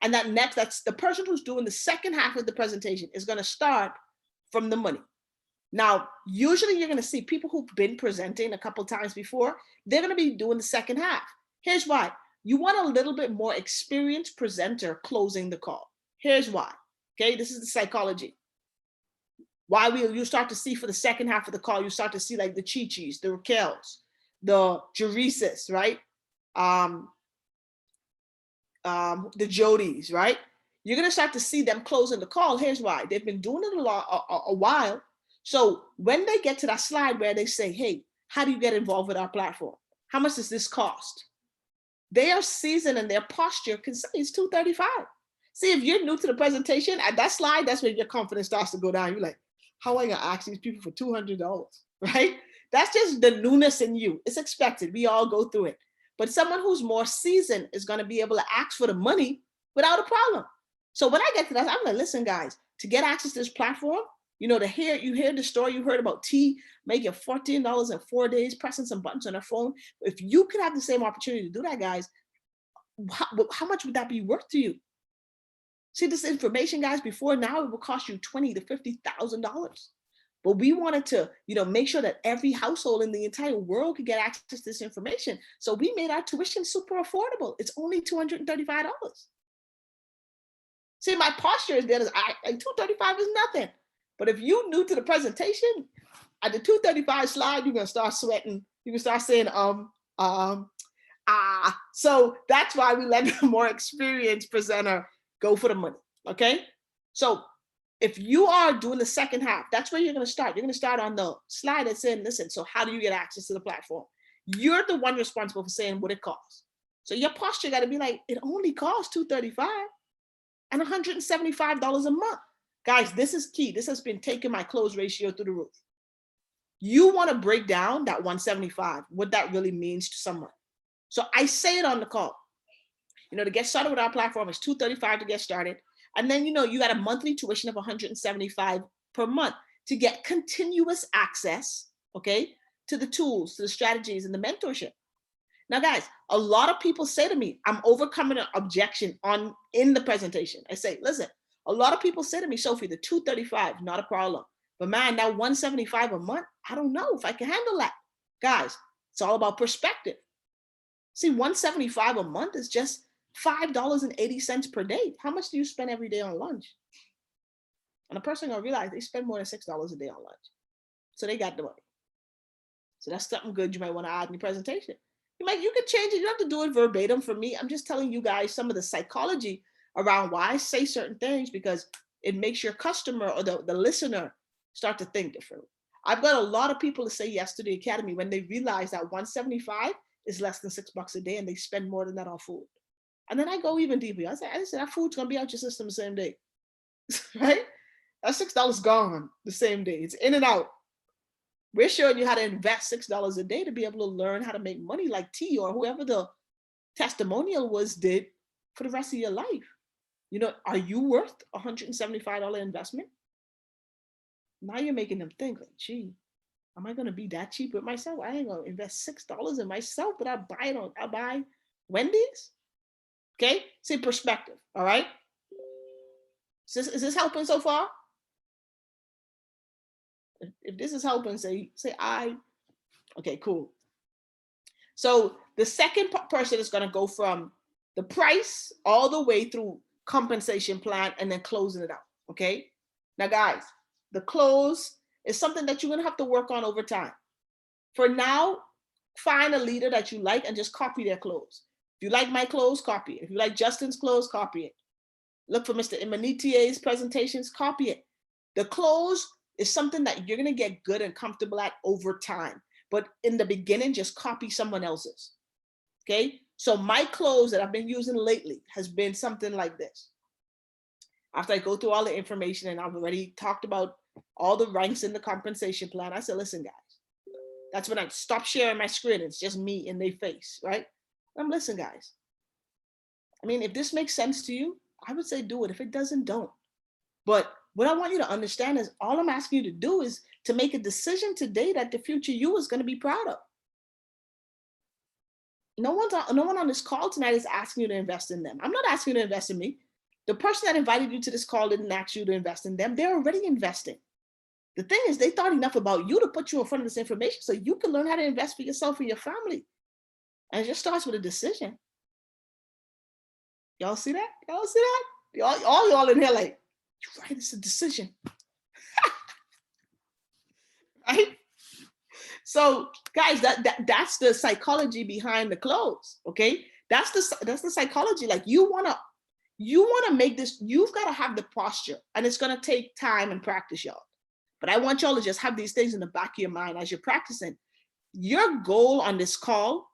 and that's the person who's doing the second half of the presentation is going to start from the money. Now, usually you're going to see people who've been presenting a couple times before. They're going to be doing the second half. Here's why. You want a little bit more experienced presenter closing the call. Here's why. Okay, this is the psychology. Why you start to see for the second half of the call, you start to see like the Chi-Chis, the Raquels, the Jerices, right? The Jodis, right? You're gonna start to see them closing the call. Here's why. They've been doing it a while. So when they get to that slide where they say, hey, how do you get involved with our platform? How much does this cost? They are seasoned and their posture can say it's $235. See, if you're new to the presentation, at that slide, that's when your confidence starts to go down. You're like, how am I gonna ask these people for $200, right? That's just the newness in you. It's expected. We all go through it. But someone who's more seasoned is gonna be able to ask for the money without a problem. So when I get to that, I'm like, listen, guys, to get access to this platform, you hear the story you heard about T making $14 in 4 days, pressing some buttons on her phone. If you could have the same opportunity to do that, guys, how much would that be worth to you? See, this information, guys, before now, it will cost you $20,000 to $50,000. But we wanted to, make sure that every household in the entire world could get access to this information. So we made our tuition super affordable. It's only $235. See, my posture is that $235 is nothing. But if you're new to the presentation, At the 235 slide, you're gonna start sweating. You can start saying so that's why we let the more experienced presenter go for the money. Okay, so if you are doing the second half, that's where you're going to start. You're going to start on the slide that's saying, listen, so how do you get access to the platform? You're the one responsible for saying what it costs. So your posture got to be like, it only costs $235 and $175 a month. Guys, this is key. This has been taking my close ratio through the roof. You want to break down that 175, what that really means to someone. So I say it on the call. To get started with our platform is $235 to get started. And then, you got a monthly tuition of $175 per month to get continuous access, okay, to the tools, to the strategies, and the mentorship. Now, guys, a lot of people say to me, I'm overcoming an objection in the presentation. I say, listen, a lot of people say to me, Sophie, the $235, not a problem. But man, that $175 a month, I don't know if I can handle that. Guys, it's all about perspective. See, $175 a month is just $5.80 per day. How much do you spend every day on lunch? And a person gonna realize they spend more than $6 a day on lunch. So they got the money. So that's something good you might want to add in your presentation. You could change it. You don't have to do it verbatim for me. I'm just telling you guys some of the psychology around why I say certain things, because it makes your customer or the listener start to think differently. I've got a lot of people to say yes to the Academy when they realize that $175 is less than $6 a day and they spend more than that on food. And then I go even deeper. I say that food's gonna be out your system the same day, right? That $6 gone the same day. It's in and out. We're showing you how to invest $6 a day to be able to learn how to make money like T or whoever the testimonial did for the rest of your life. Are you worth $175 investment? Now you're making them think like, gee, am I gonna be that cheap with myself? I ain't gonna invest $6 in myself, but I buy Wendy's. Okay, see perspective. All right. Is this helping so far? If this is helping, say I. Okay, cool. So the second person is going to go from the price all the way through compensation plan and then closing it out. Okay. Now, guys, the close is something that you're going to have to work on over time. For now, find a leader that you like and just copy their close. If you like my clothes, copy it. If you like Justin's clothes, copy it. Look for Mr. Imanitie's presentations, copy it. The close is something that you're going to get good and comfortable at over time. But in the beginning, just copy someone else's. Okay? So my close that I've been using lately has been something like this. After I go through all the information and I've already talked about all the ranks in the compensation plan, I said, listen, guys, that's when I stop sharing my screen. It's just me in their face, right? Listen, guys. If this makes sense to you, I would say do it. If it doesn't, don't. But what I want you to understand is all I'm asking you to do is to make a decision today that the future you is going to be proud of. No one on this call tonight is asking you to invest in them. I'm not asking you to invest in me. The person that invited you to this call didn't ask you to invest in them. They're already investing. The thing is, they thought enough about you to put you in front of this information so you can learn how to invest for yourself and your family. And it just starts with a decision. Y'all see that? Y'all see that? Y'all in here like, you're right, it's a decision. Right? So guys, that's the psychology behind the close. Okay, that's the psychology. Like you wanna make this. You've got to have the posture, and it's gonna take time and practice, y'all. But I want y'all to just have these things in the back of your mind as you're practicing. Your goal on this call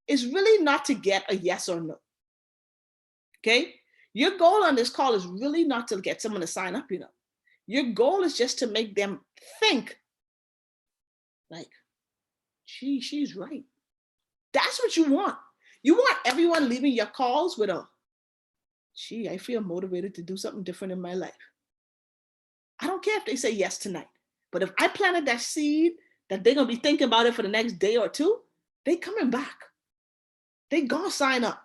is really not to get a yes or no. Okay, your goal on this call is really not to get someone to sign up. Your goal is just to make them think like, gee, she's right. That's what you want. You want everyone leaving your calls with a, gee, I feel motivated to do something different in my life. I don't care if they say yes tonight, but if I planted that seed that they're going to be thinking about it for the next day or two, they coming back. They gonna sign up.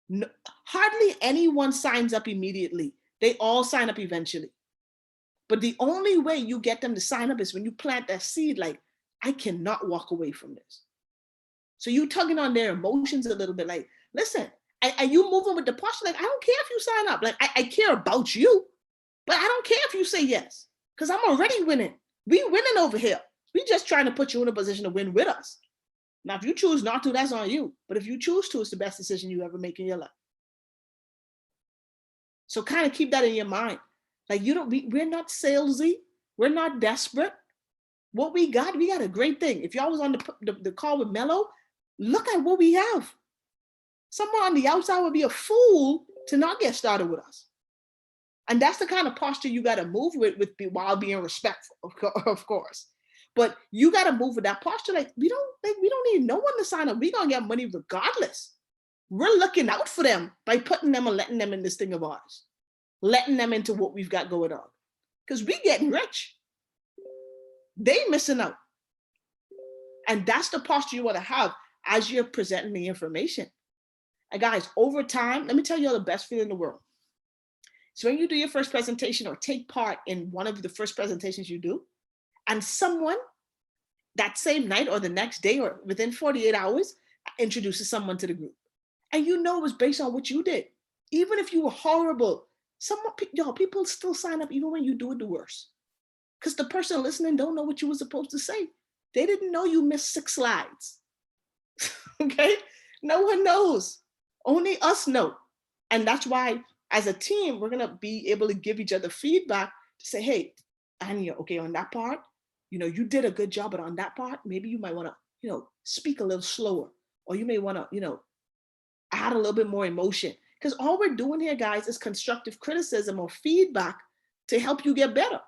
No, hardly anyone signs up immediately. They all sign up eventually. But the only way you get them to sign up is when you plant that seed, like, I cannot walk away from this. So you tugging on their emotions a little bit, like, listen, and you moving with the posture, like, I don't care if you sign up. Like, I care about you, but I don't care if you say yes, because I'm already winning. We winning over here. We're just trying to put you in a position to win with us. Now, if you choose not to, that's on you. But if you choose to, it's the best decision you ever make in your life. So kind of keep that in your mind. Like we're not salesy. We're not desperate. What we got a great thing. If y'all was on the call with Mello, look at what we have. Someone on the outside would be a fool to not get started with us. And that's the kind of posture you got to move with while being respectful, of course. But you got to move with that posture. Like we don't need no one to sign up. We're going to get money regardless. We're looking out for them by putting them and letting them in this thing of ours, letting them into what we've got going on. Because we getting rich. They missing out. And that's the posture you want to have as you're presenting the information. And guys, over time, let me tell you all the best feeling in the world. So when you do your first presentation or take part in one of the first presentations you do, and someone that same night or the next day or within 48 hours introduces someone to the group. And you know it was based on what you did. Even if you were horrible, people still sign up even when you do it the worst. Because the person listening don't know what you were supposed to say. They didn't know you missed 6 slides. Okay? No one knows. Only us know. And that's why as a team, we're going to be able to give each other feedback to say, hey, Anya, okay, on that part, you did a good job, but on that part, maybe you might want to, speak a little slower, or you may want to, add a little bit more emotion. Because all we're doing here, guys, is constructive criticism or feedback to help you get better.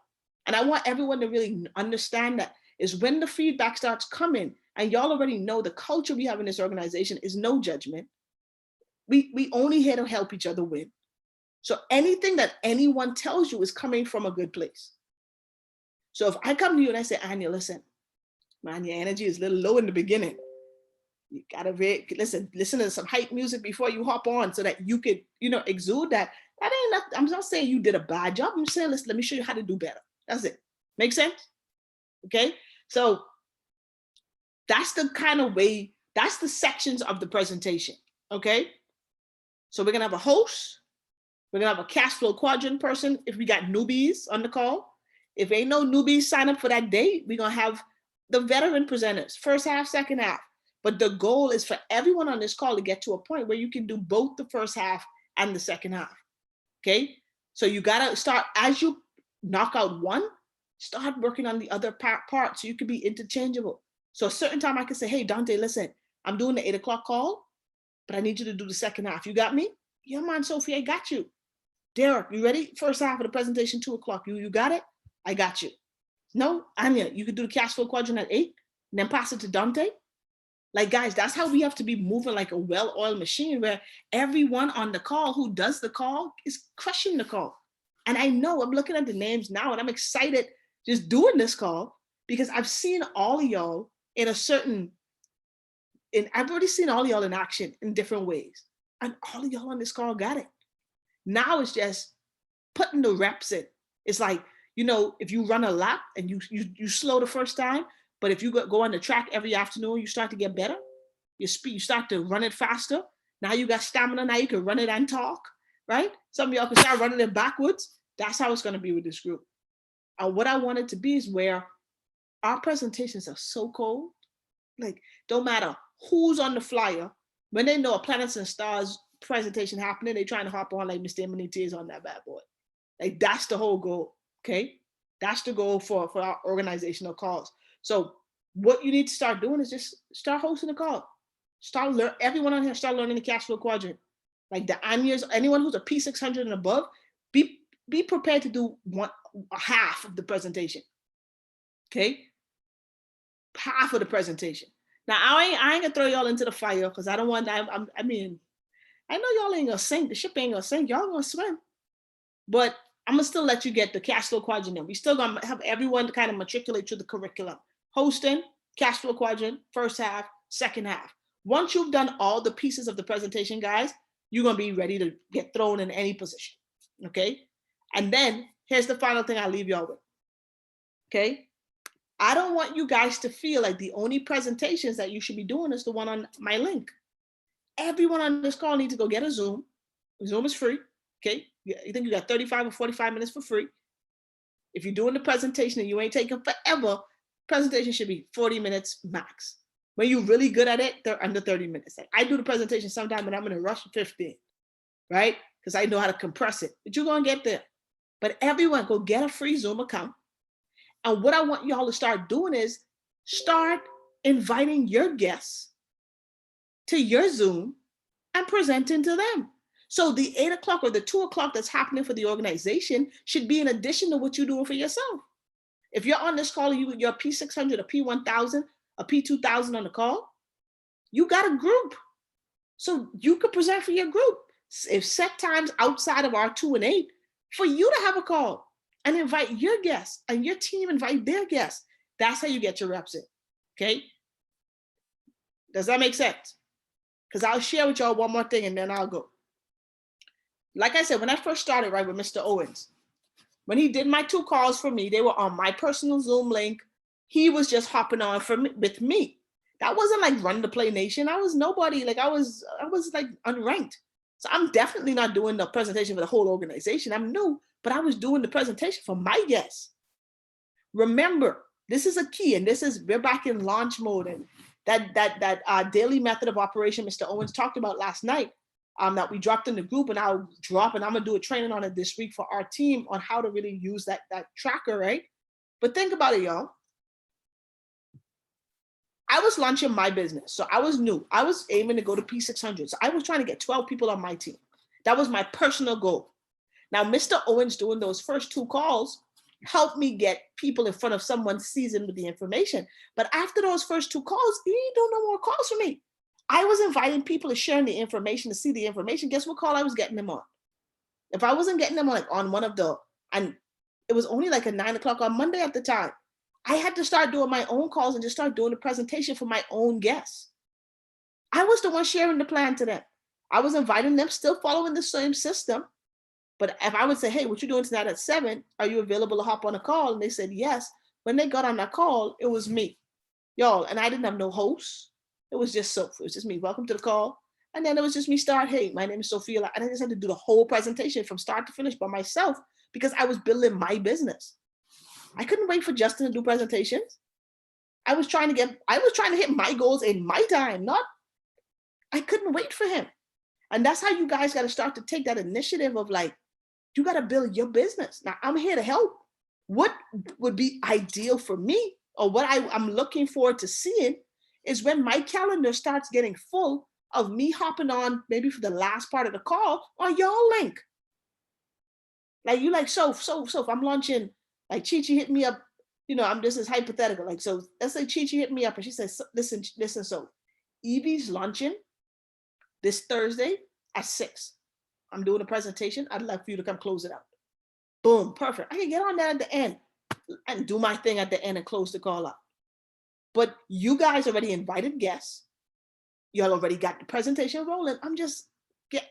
And I want everyone to really understand that is when the feedback starts coming, and y'all already know the culture we have in this organization is no judgment. We only here to help each other win. So anything that anyone tells you is coming from a good place. So if I come to you and I say, Anya, listen, man, your energy is a little low in the beginning. You gotta listen to some hype music before you hop on so that you could, exude that. I'm not saying you did a bad job. I'm saying, listen, let me show you how to do better. That's it. Make sense? Okay. So that's the kind of way, that's the sections of the presentation. Okay. So we're going to have a host. We're going to have a cash flow quadrant person if we got newbies on the call. If ain't no newbies sign up for that day, we're going to have the veteran presenters, first half, second half. But the goal is for everyone on this call to get to a point where you can do both the first half and the second half. Okay. So you got to start, as you knock out one, start working on the other part so you can be interchangeable. So a certain time I can say, hey, Dante, listen, I'm doing the 8 o'clock call, but I need you to do the second half. You got me? Yeah, man, Sophia, I got you. Derek, you ready? First half of the presentation, 2 o'clock. You got it? I got you. No, Anya, you could do the cash flow quadrant at 8 and then pass it to Dante. Like, guys, that's how we have to be moving like a well-oiled machine where everyone on the call who does the call is crushing the call. And I know I'm looking at the names now and I'm excited just doing this call because I've seen all of y'all I've already seen all of y'all in action in different ways. And all of y'all on this call got it. Now it's just putting the reps in. It's like, if you run a lap and you slow the first time, but if you go on the track every afternoon, you start to get better. You start to run it faster. Now you got stamina. Now you can run it and talk, right? Some of y'all can start running it backwards. That's how it's going to be with this group. And what I want it to be is where our presentations are so cold. Like, don't matter who's on the flyer. When they know a Planets and Stars presentation happening, they're trying to hop on like Mr. Eminente is on that bad boy. Like, that's the whole goal, okay? That's the goal for our organizational calls. So what you need to start doing is just start hosting a call. Everyone on here start learning the cash flow quadrant. Like the Anyas, anyone who's a P600 and above, be prepared to do half of the presentation. Okay? Half of the presentation. Now I ain't gonna throw y'all into the fire because I don't want that. I know y'all ain't gonna sink. The ship ain't gonna sink. Y'all gonna swim. But I'm gonna still let you get the cash flow quadrant in. We still gonna have everyone to kind of matriculate to the curriculum. Hosting, cash flow quadrant, first half, second half. Once you've done all the pieces of the presentation, guys, you're gonna be ready to get thrown in any position. Okay? And then here's the final thing I'll leave y'all with. Okay? I don't want you guys to feel like the only presentations that you should be doing is the one on my link. Everyone on this call needs to go get a Zoom. Zoom is free. Okay? You think you got 35 or 45 minutes for free. If you're doing the presentation and you ain't taking forever, presentation should be 40 minutes max. When you're really good at it, they're under 30 minutes. Like I do the presentation sometime and I'm in a rush 15, right? Because I know how to compress it, but you're going to get there. But everyone go get a free Zoom account. And what I want y'all to start doing is start inviting your guests to your Zoom and presenting to them. So the 8 o'clock or the 2 o'clock that's happening for the organization should be in addition to what you're doing for yourself. If you're on this call, you're a P600, a P1000, a P2000 on the call, you got a group. So you could present for your group. If set times outside of our 2 and 8 for you to have a call and invite your guests and your team invite their guests. That's how you get your reps in, okay? Does that make sense? Because I'll share with y'all one more thing and then I'll go. Like I said, when I first started, right, with Mr. Owens, when he did my 2 calls for me, they were on my personal Zoom link. He was just hopping on with me. That wasn't like Run the Play Nation. I was nobody, like I was like unranked. So I'm definitely not doing the presentation for the whole organization. I'm new, but I was doing the presentation for my guests. Remember, this is a key, and we're back in launch mode, and that daily method of operation Mr. Owens talked about last night, that we dropped in the group, and I'm gonna do a training on it this week for our team on how to really use that tracker, right? But think about it, y'all. I was launching my business, so I was new. I was aiming to go to P600, so I was trying to get 12 people on my team. That was my personal goal. Now, Mr. Owens doing those first 2 calls helped me get people in front of someone seasoned with the information. But after those first 2 calls, he don't know more calls from me. I was inviting people to share the information, to see the information. Guess what call I was getting them on? If I wasn't getting them on one of the, and it was only like a 9 o'clock on Monday at the time, I had to start doing my own calls and just start doing the presentation for my own guests. I was the one sharing the plan to them. I was inviting them, still following the same system. But if I would say, hey, what you doing tonight at 7? Are you available to hop on a call? And they said, yes. When they got on that call, it was me. Y'all, and I didn't have no host. It was just Sophia. It was just me. Welcome to the call. And then it was just me start, hey, my name is Sophia. And I just had to do the whole presentation from start to finish by myself because I was building my business. I couldn't wait for Justin to do presentations. I was trying to hit my goals in my time, I couldn't wait for him. And that's how you guys got to start to take that initiative of like, you got to build your business. Now I'm here to help. What would be ideal for me, or what I'm looking forward to seeing, is when my calendar starts getting full of me hopping on maybe for the last part of the call on y'all link. Like you like, so I'm launching, like Chi-Chi hit me up, I'm just as hypothetical. Like, so let's say Chi-Chi hit me up and she says, listen, so Evie's launching this Thursday at 6. I'm doing a presentation. I'd like for you to come close it out. Boom, perfect. I can get on that at the end and do my thing at the end and close the call out. But you guys already invited guests. Y'all already got the presentation rolling. I'm just the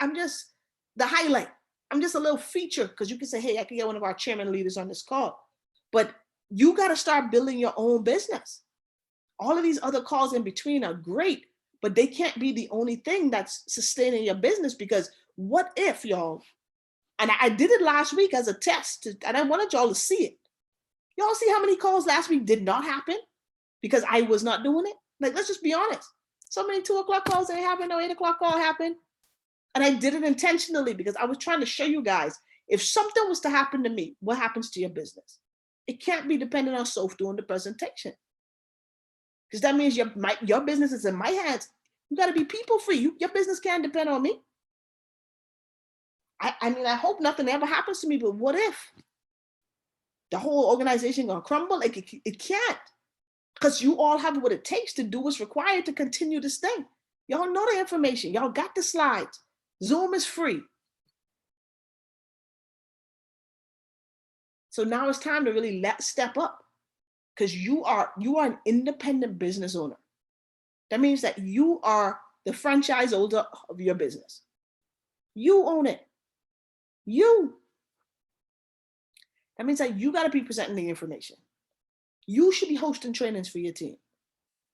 highlight. I'm just a little feature, because you can say, hey, I can get one of our chairman leaders on this call. But you got to start building your own business. All of these other calls in between are great, but they can't be the only thing that's sustaining your business. Because what if, y'all, and I did it last week as a test, and I wanted y'all to see it. Y'all see how many calls last week did not happen because I was not doing it? Like, let's just be honest. So many 2 o'clock calls didn't happen, no 8 o'clock call happened. And I did it intentionally because I was trying to show you guys, if something was to happen to me, what happens to your business? It can't be dependent on Soph doing the presentation. Because that means your business is in my hands. You got to be people free. Your business can't depend on me. I mean, I hope nothing ever happens to me, but what if? The whole organization gonna crumble? Like it can't. Because you all have what it takes to do what's required to continue this thing. Y'all know the information. Y'all got the slides. Zoom is free. So now it's time to really step up, because you are an independent business owner. That means that you are the franchise holder of your business. You own it. That means that you got to be presenting the information. You should be hosting trainings for your team.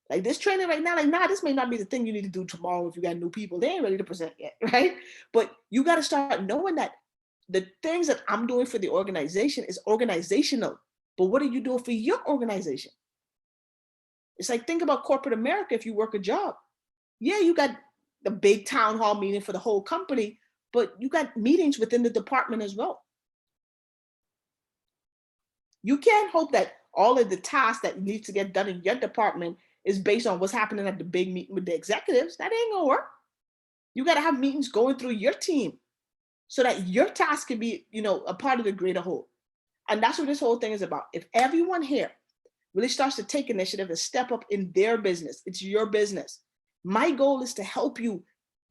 Like this training right now, like, this may not be the thing you need to do tomorrow if you got new people. They ain't ready to present yet, right? But you got to start knowing that the things that I'm doing for the organization is organizational. But what are you doing for your organization? It's like, think about corporate America. If you work a job, yeah, you got the big town hall meeting for the whole company, but you got meetings within the department as well. You can't hope that all of the tasks that need to get done in your department is based on what's happening at the big meeting with the executives. That ain't gonna work. You got to have meetings going through your team so that your task can be, a part of the greater whole. And that's what this whole thing is about. If everyone here really starts to take initiative and step up in their business, it's your business. My goal is to help you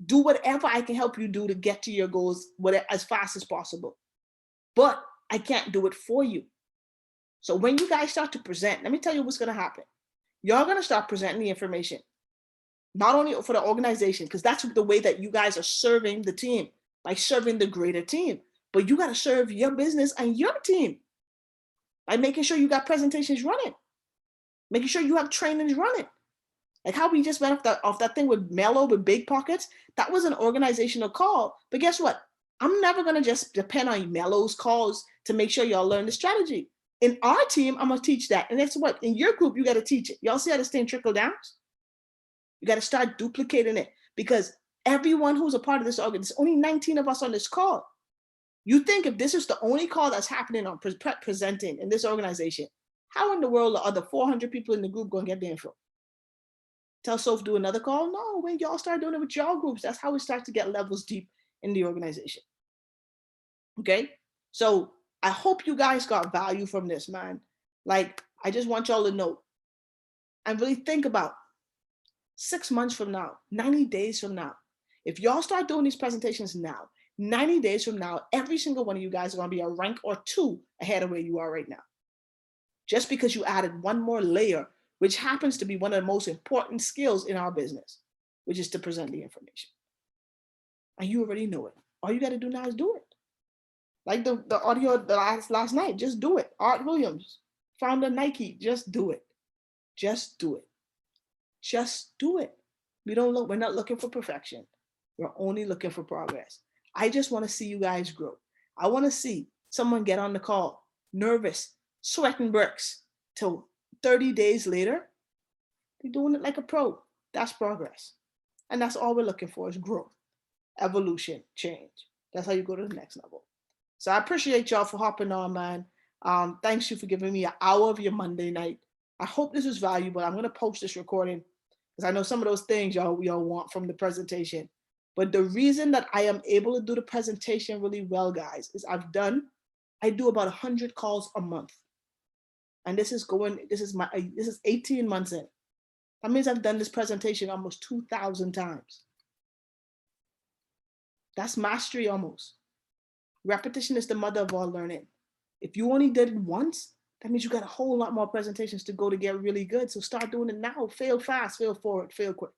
do whatever I can help you do to get to your goals as fast as possible. But I can't do it for you. So when you guys start to present, let me tell you what's going to happen. You're going to start presenting the information, not only for the organization, because that's the way that you guys are serving the team, by serving the greater team. But you got to serve your business and your team by making sure you got presentations running, making sure you have trainings running. Like how we just went off that thing with Mello with Big Pockets. That was an organizational call. But guess what? I'm never going to just depend on Mello's calls to make sure y'all learn the strategy. In our team, I'm going to teach that. And that's what, in your group, you got to teach it. Y'all see how this thing trickle down? You got to start duplicating it, because everyone who's a part of this organ, there's only 19 of us on this call. You think if this is the only call that's happening on presenting in this organization, how in the world are the 400 people in the group going to get the info? Tell Soph do another call? No, when y'all start doing it with y'all groups, that's how we start to get levels deep in the organization. Okay, so I hope you guys got value from this, man. Like, I just want y'all to know and really think about 6 months from now, 90 days from now, if y'all start doing these presentations now, 90 days from now, every single one of you guys are going to be a rank or 2 ahead of where you are right now. Just because you added one more layer, which happens to be one of the most important skills in our business, which is to present the information. And you already know it. All you got to do now is do it. Like the audio last night, just do it. Art Williams, founder Nike, just do it. Just do it. Just do it. We're not looking for perfection. We're only looking for progress. I just want to see you guys grow. I want to see someone get on the call, nervous, sweating bricks, till 30 days later, they're doing it like a pro. That's progress. And that's all we're looking for, is growth, evolution, change. That's how you go to the next level. So I appreciate y'all for hopping on, man. Thanks you for giving me an hour of your Monday night. I hope this was valuable. I'm going to post this recording because I know some of those things y'all want from the presentation. But the reason that I am able to do the presentation really well, guys, is I do about 100 calls a month. And this is 18 months in. That means I've done this presentation almost 2,000 times. That's mastery almost. Repetition is the mother of all learning. If you only did it once, that means you got a whole lot more presentations to go to get really good. So start doing it now. Fail fast, fail forward, fail quick.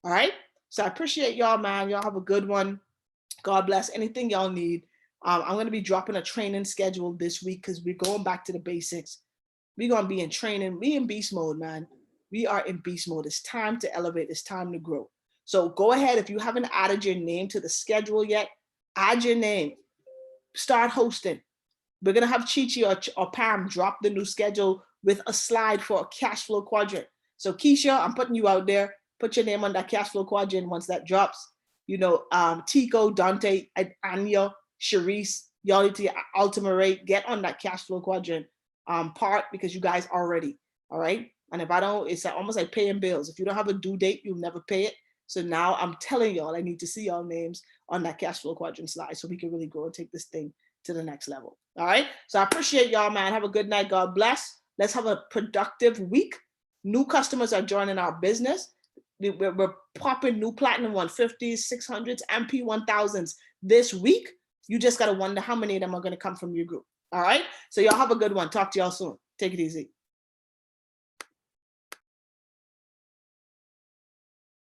All right. So I appreciate y'all, man. Y'all have a good one. God bless. Anything y'all need. I'm going to be dropping a training schedule this week because we're going back to the basics. We're going to be in training. We in beast mode, man. We are in beast mode. It's time to elevate. It's time to grow. So go ahead. If you haven't added your name to the schedule yet, add your name. Start hosting. We're going to have Chi-Chi or Pam drop the new schedule with a slide for a cash flow quadrant. So Keisha, I'm putting you out there. Put your name on that cash flow quadrant once that drops. Tico, Dante, Anya, Sharice, y'all need to ultimate rate, get on that cash flow quadrant part because you guys are ready. All right. And if I don't, it's almost like paying bills. If you don't have a due date, you'll never pay it. So now I'm telling y'all, I need to see y'all names on that cash flow quadrant slide so we can really go and take this thing to the next level. All right. So I appreciate y'all, man. Have a good night. God bless. Let's have a productive week. New customers are joining our business. We're popping new platinum 150s, 600s, and P1000s this week. You just got to wonder how many of them are going to come from your group. All right. So y'all have a good one. Talk to y'all soon. Take it easy.